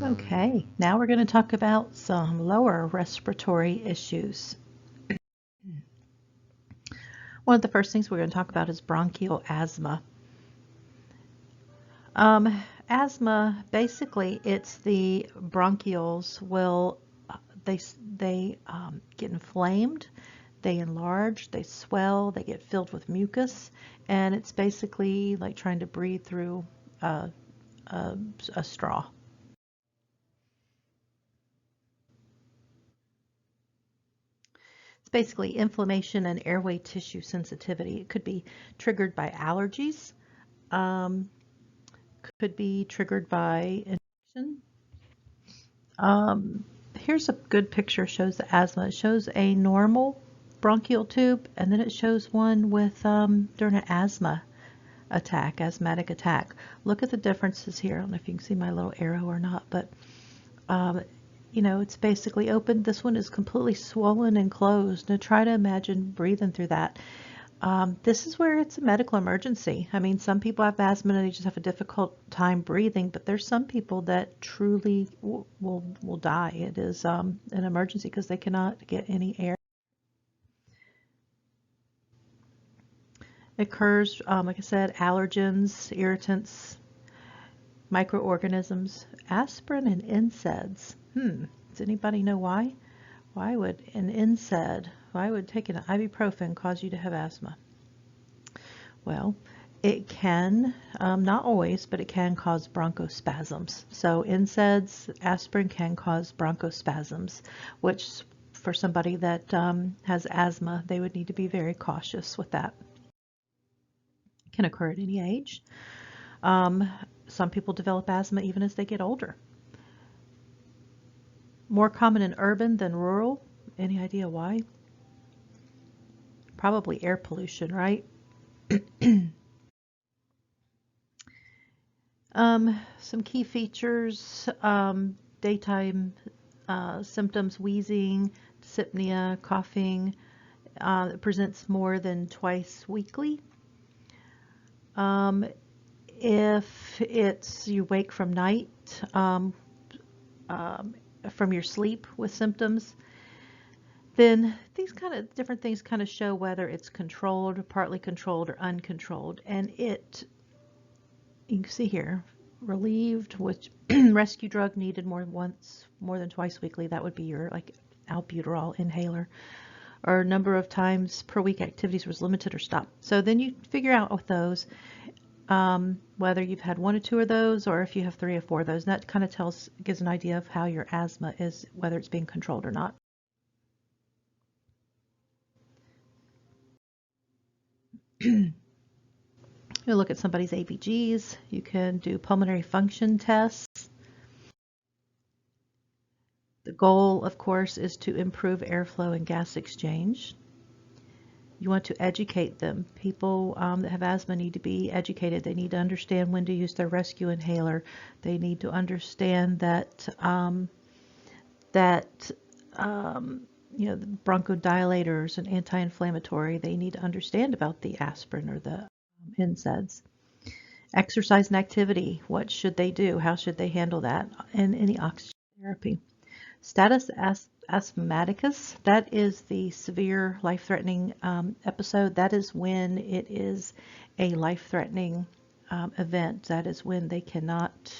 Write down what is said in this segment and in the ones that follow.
Okay, now we're going to talk about some lower respiratory issues. One of the first things we're going to talk about is bronchial asthma. Asthma, basically, it's the bronchioles will, they get inflamed, they enlarge, they swell, they get filled with mucus, and it's basically like trying to breathe through a straw. It's basically inflammation and airway tissue sensitivity. It could be triggered by allergies, could be triggered by infection. Here's a good picture, shows the asthma. It shows a normal bronchial tube, and then it shows one with during an asthmatic attack. Look at the differences here. I don't know if you can see my little arrow or not, but you know, it's basically open. This one is completely swollen and closed. Now try to imagine breathing through that. This is where it's a medical emergency. I mean, some people have asthma and they just have a difficult time breathing, but there's some people that truly will die. It is an emergency because they cannot get any air. It occurs, like I said, allergens, irritants, microorganisms, aspirin and NSAIDs. Does anybody know why? Why would an NSAID, why would taking an ibuprofen cause you to have asthma? Well, it can, not always, but it can cause bronchospasms. So NSAIDs, aspirin can cause bronchospasms, which for somebody that has asthma, they would need to be very cautious with that. It can occur at any age. Some people develop asthma even as they get older. More common in urban than rural. Any idea why? Probably air pollution, right? Some key features, daytime symptoms, wheezing, dyspnea, coughing. It presents more than twice weekly. If it's you wake from night, from your sleep with symptoms, then these kind of different things kind of show whether it's controlled, partly controlled, or uncontrolled. And it, you can see here, relieved, which rescue drug needed more than twice weekly. That would be your like albuterol inhaler. Or number of times per week activities was limited or stopped. So then you figure out with those whether you've had one or two of those, or if you have 3 or 4 of those. And that kind of gives an idea of how your asthma is, whether it's being controlled or not. You look at somebody's ABGs. You can do pulmonary function tests. The goal, of course, is to improve airflow and gas exchange. You want to educate them. People that have asthma need to be educated. They need to understand when to use their rescue inhaler. They need to understand that you know, the bronchodilators and anti-inflammatory. They need to understand about the aspirin or the NSAIDs. Exercise and activity. What should they do? How should they handle that? And any oxygen therapy. Status asthmaticus, that is the severe life-threatening episode. That is when it is a life-threatening event. That is when they cannot,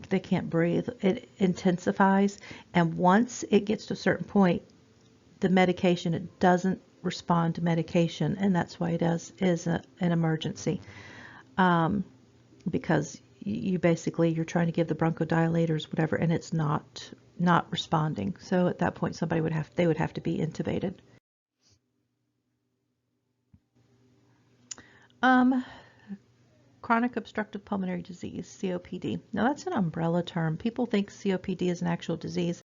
they can't breathe. It intensifies, and once it gets to a certain point, the medication, it doesn't respond to medication, and that's why it is an emergency, because you basically, you're trying to give the bronchodilators, whatever, and it's not responding. So at that point, they would have to be intubated. Chronic obstructive pulmonary disease, COPD. Now that's an umbrella term. People think COPD is an actual disease.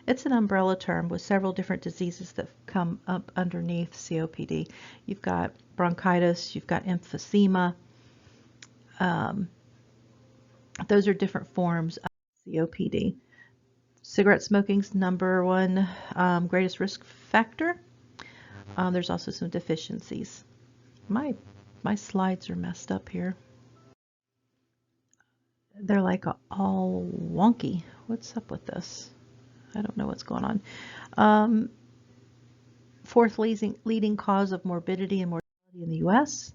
It's an umbrella term with several different diseases that come up underneath COPD. You've got bronchitis, you've got emphysema. Those are different forms of COPD. Cigarette smoking's #1 greatest risk factor. There's also some deficiencies. My slides are messed up here. they're like all wonky. What's up with this? I don't know what's going on. Um, Fourth leading cause of morbidity and mortality in the U.S.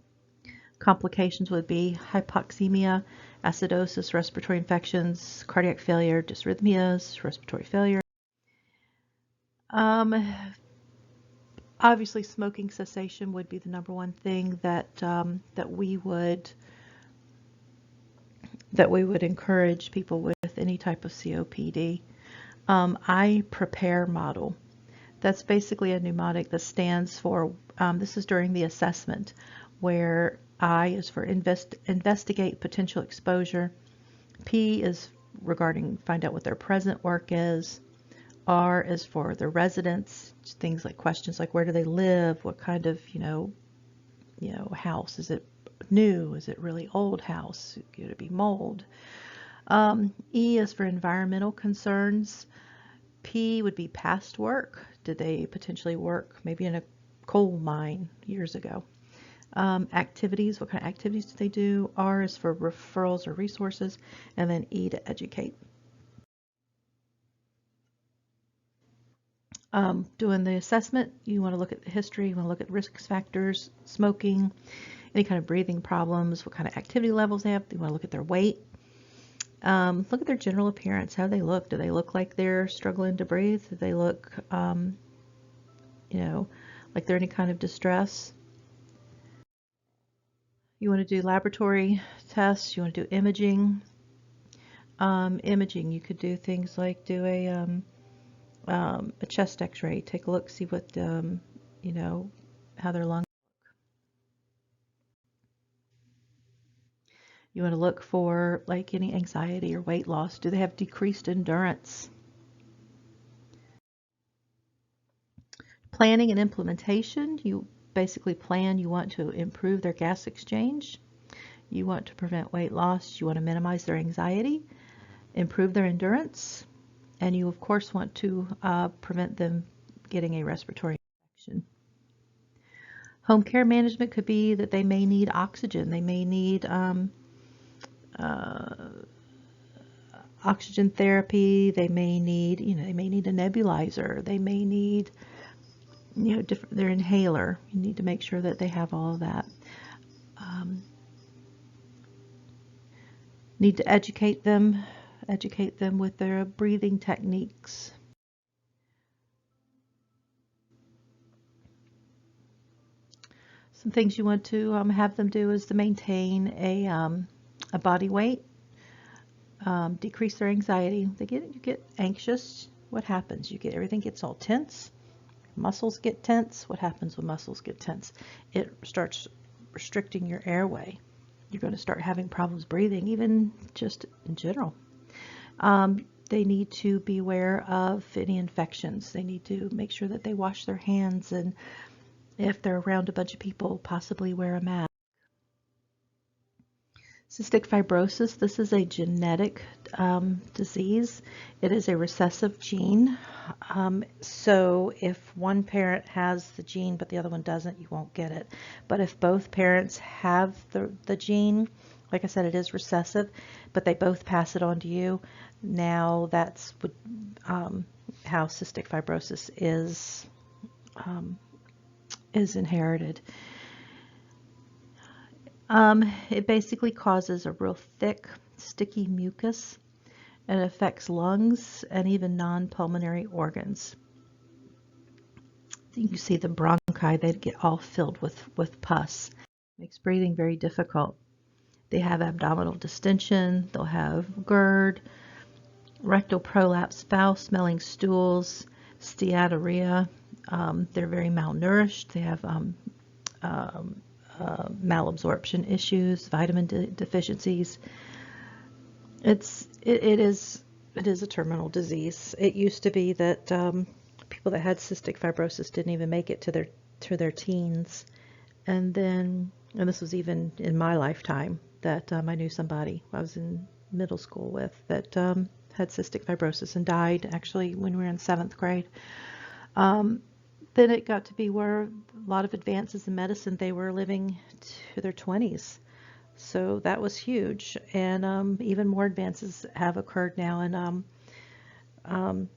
Complications would be hypoxemia, acidosis, respiratory infections, cardiac failure, dysrhythmias, respiratory failure. Um, Obviously, smoking cessation would be the number one thing that we would encourage people with any type of COPD. I prepare model. That's basically a mnemonic that stands for, this is during the assessment, where I is for investigate potential exposure, P is regarding find out what their present work is, R is for their residence, things like questions like where do they live, what kind of, house, is it new, is it really old house, could it be mold? E is for environmental concerns. P would be past work. Did they potentially work maybe in a coal mine years ago? Activities, what kind of activities do they do? R is for referrals or resources, and then E to educate. Doing the assessment, you want to look at the history, you want to look at risk factors, smoking, any kind of breathing problems, what kind of activity levels they have. You want to look at their weight. Look at their general appearance. How do they look? Do they look like they're struggling to breathe? Do they look, like they're in any kind of distress? You want to do laboratory tests. You want to do imaging. Imaging, you could do things like do a chest x-ray. Take a look, see what, how their lungs. You want to look for like any anxiety or weight loss. Do they have decreased endurance? Planning and implementation, you basically plan, you want to improve their gas exchange, you want to prevent weight loss, you want to minimize their anxiety, improve their endurance, and you of course want to prevent them getting a respiratory infection. Home care management could be that they may need oxygen, they may need oxygen therapy, they may need, they may need a nebulizer, they may need their inhaler. You need to make sure that they have all of that. Need to educate them with their breathing techniques. Some things you want to have them do is to maintain a body weight, decrease their anxiety. You get anxious. What happens? Everything gets all tense. Muscles get tense. What happens when muscles get tense? It starts restricting your airway. You're going to start having problems breathing, even just in general. They need to be aware of any infections. They need to make sure that they wash their hands, and if they're around a bunch of people, possibly wear a mask. Cystic fibrosis, this is a genetic disease. It is a recessive gene. So if one parent has the gene but the other one doesn't, you won't get it. But if both parents have the gene, like I said, it is recessive, but they both pass it on to you. Now that's how cystic fibrosis is inherited. It basically causes a real thick, sticky mucus. It affects lungs and even non-pulmonary organs. You can see the bronchi, they get all filled with pus. Makes breathing very difficult. They have abdominal distension, they'll have GERD, rectal prolapse, foul-smelling stools, steatorrhea. They're very malnourished. They have malabsorption issues, vitamin deficiencies. It is a terminal disease. It used to be that people that had cystic fibrosis didn't even make it to their teens, and this was even in my lifetime that I knew somebody I was in middle school with that had cystic fibrosis and died actually when we were in 7th grade. Then it got to be where a lot of advances in medicine, they were living to their 20s. So that was huge, and even more advances have occurred now. And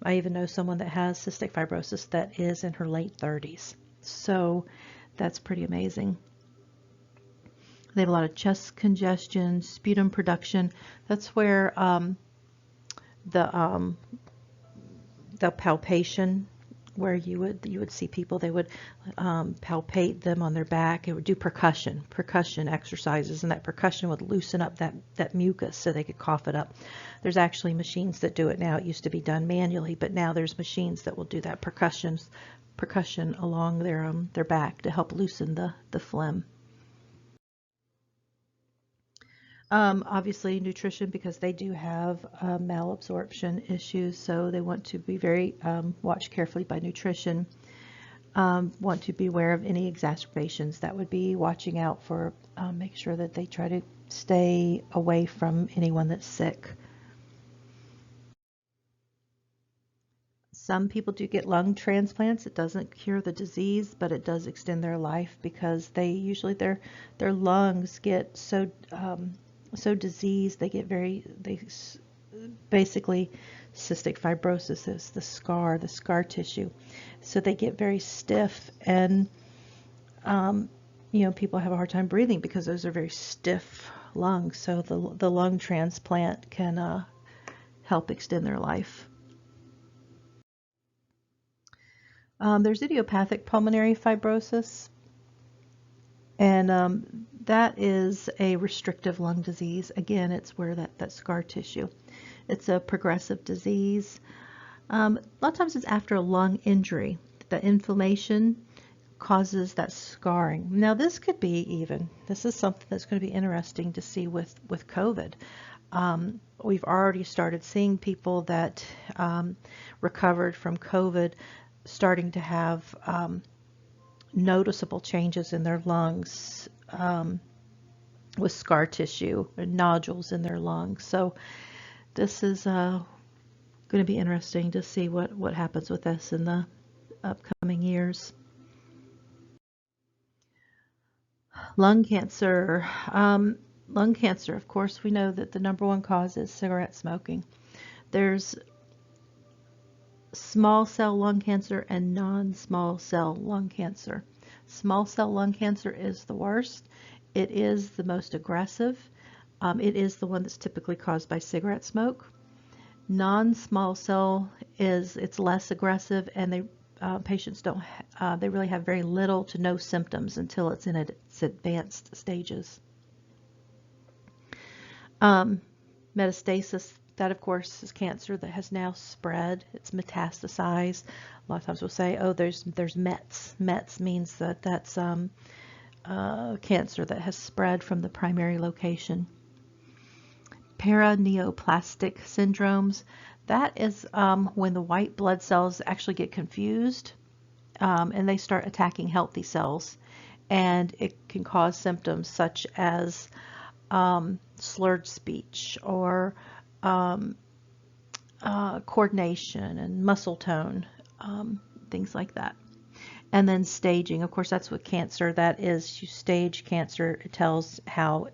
I even know someone that has cystic fibrosis that is in her late 30s. So that's pretty amazing. They have a lot of chest congestion, sputum production. That's where the palpation, where you would see people, they would palpate them on their back. It would do percussion exercises, and that percussion would loosen up that mucus so they could cough it up. There's actually machines that do it now. It used to be done manually, but now there's machines that will do that percussion along their back to help loosen the phlegm. Obviously nutrition, because they do have malabsorption issues, so they want to be very watched carefully by nutrition. Want to be aware of any exacerbations. That would be watching out for, make sure that they try to stay away from anyone that's sick. Some people do get lung transplants. It doesn't cure the disease, but it does extend their life, because they usually their lungs get so diseased. They get basically cystic fibrosis is the scar tissue. So they get very stiff, and people have a hard time breathing because those are very stiff lungs. So the lung transplant can help extend their life. There's idiopathic pulmonary fibrosis, and that is a restrictive lung disease. Again, it's where that scar tissue. It's a progressive disease. A lot of times it's after a lung injury. The inflammation causes that scarring. Now this is something that's going to be interesting to see with COVID. We've already started seeing people that recovered from COVID starting to have noticeable changes in their lungs, with scar tissue and nodules in their lungs. So this is going to be interesting to see what happens with this in the upcoming years. Lung cancer. Lung cancer, of course, we know that the number one cause is cigarette smoking. There's small cell lung cancer and non-small cell lung cancer. Small cell lung cancer is the worst. It is the most aggressive. It is the one that's typically caused by cigarette smoke. Non-small cell it's less aggressive, and patients they really have very little to no symptoms until it's in its advanced stages. Metastasis, that of course is cancer that has now spread. It's metastasized. A lot of times we'll say, oh, there's METs. METs means that's cancer that has spread from the primary location. Paraneoplastic syndromes, that is when the white blood cells actually get confused, and they start attacking healthy cells, and it can cause symptoms such as slurred speech, or coordination and muscle tone, things like that. And then staging, of course, that's what cancer, that is, you stage cancer. It tells how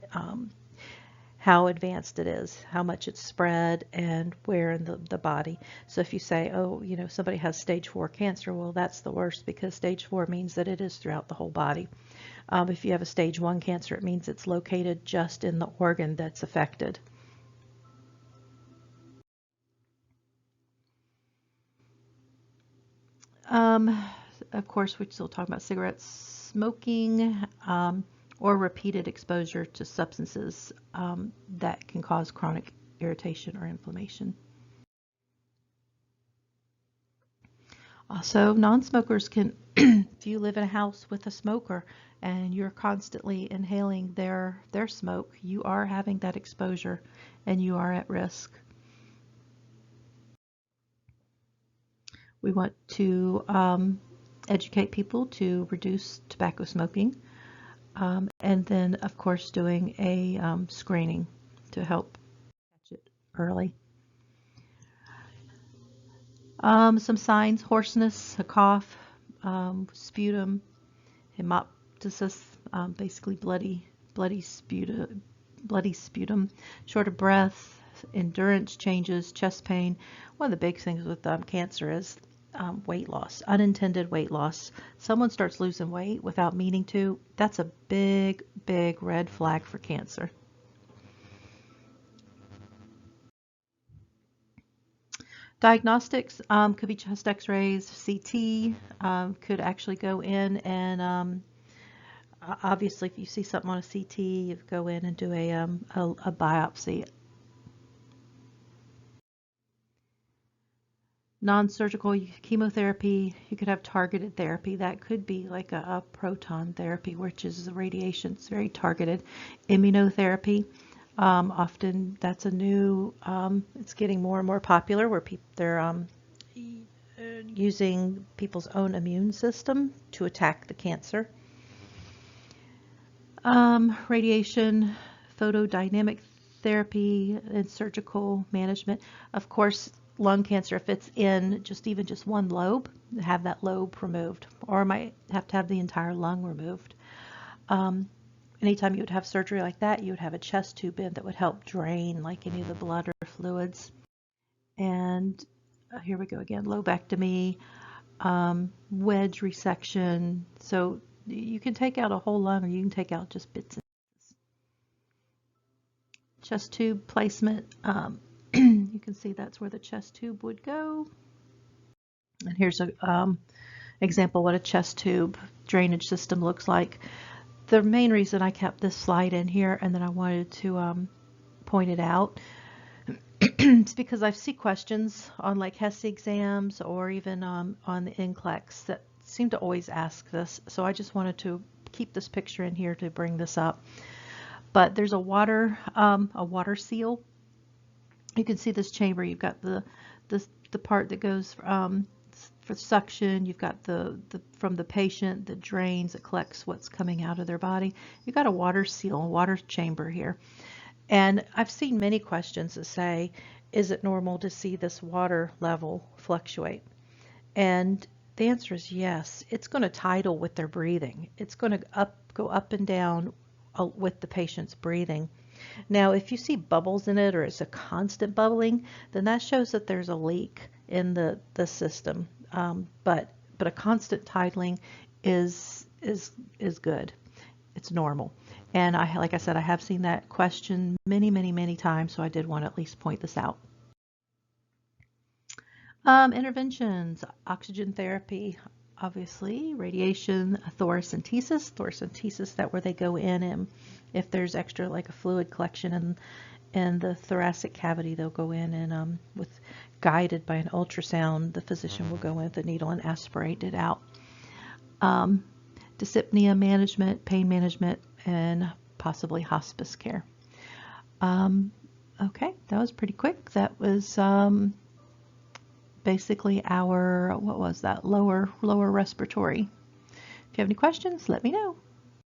advanced it is, how much it's spread, and where in the body. So if you say, oh, somebody has stage 4 cancer, well, that's the worst, because stage 4 means that it is throughout the whole body. If you have a stage 1 cancer, it means it's located just in the organ that's affected. Of course, we're still talking about cigarette smoking, or repeated exposure to substances that can cause chronic irritation or inflammation. Also, non-smokers can, if you live in a house with a smoker and you're constantly inhaling their smoke, you are having that exposure and you are at risk. We want to educate people to reduce tobacco smoking, and then, of course, doing a screening to help catch it early. Some signs: hoarseness, a cough, sputum, hemoptysis, basically bloody bloody sputum, short of breath, endurance changes, chest pain. One of the big things with cancer is weight loss, unintended weight loss. Someone starts losing weight without meaning to. That's a big, big red flag for cancer. Diagnostics could be chest x-rays, CT, could actually go in and obviously if you see something on a CT, you go in and do a biopsy. Non-surgical chemotherapy, you could have targeted therapy. That could be like a proton therapy, which is radiation. It's very targeted. Immunotherapy, often that's a new, it's getting more and more popular where they're using people's own immune system to attack the cancer. Radiation, photodynamic therapy, and surgical management. Of course, lung cancer, if it's in even just one lobe, have that lobe removed, or might have to have the entire lung removed. Anytime you would have surgery like that, you would have a chest tube in that would help drain like any of the blood or fluids. And here we go again, lobectomy, wedge resection. So you can take out a whole lung or you can take out just bits and pieces. Chest tube placement. You can see that's where the chest tube would go. And here's an example what a chest tube drainage system looks like. The main reason I kept this slide in here and then I wanted to point it out is because I see questions on like HESI exams or even on the NCLEX that seem to always ask this. So I just wanted to keep this picture in here to bring this up. But there's a water seal. You can see this chamber. You've got the part that goes for suction. You've got the from the patient that drains, that collects what's coming out of their body. You've got a water seal, a water chamber here. And I've seen many questions that say, is it normal to see this water level fluctuate? And the answer is yes. It's going to tidal with their breathing. It's going to go up and down with the patient's breathing. Now, if you see bubbles in it or it's a constant bubbling, then that shows that there's a leak in the system. But a constant tidling is good. It's normal. And like I said, I have seen that question many times, so I did want to at least point this out. Interventions, oxygen therapy, obviously, radiation, thoracentesis. Thoracentesis, that where they go in and if there's extra like a fluid collection in the thoracic cavity, they'll go in and guided by an ultrasound, the physician will go in with the needle and aspirate it out. Dyspnea management, pain management, and possibly hospice care. Okay, that was pretty quick. That was basically our, what was that, lower respiratory. If you have any questions, let me know.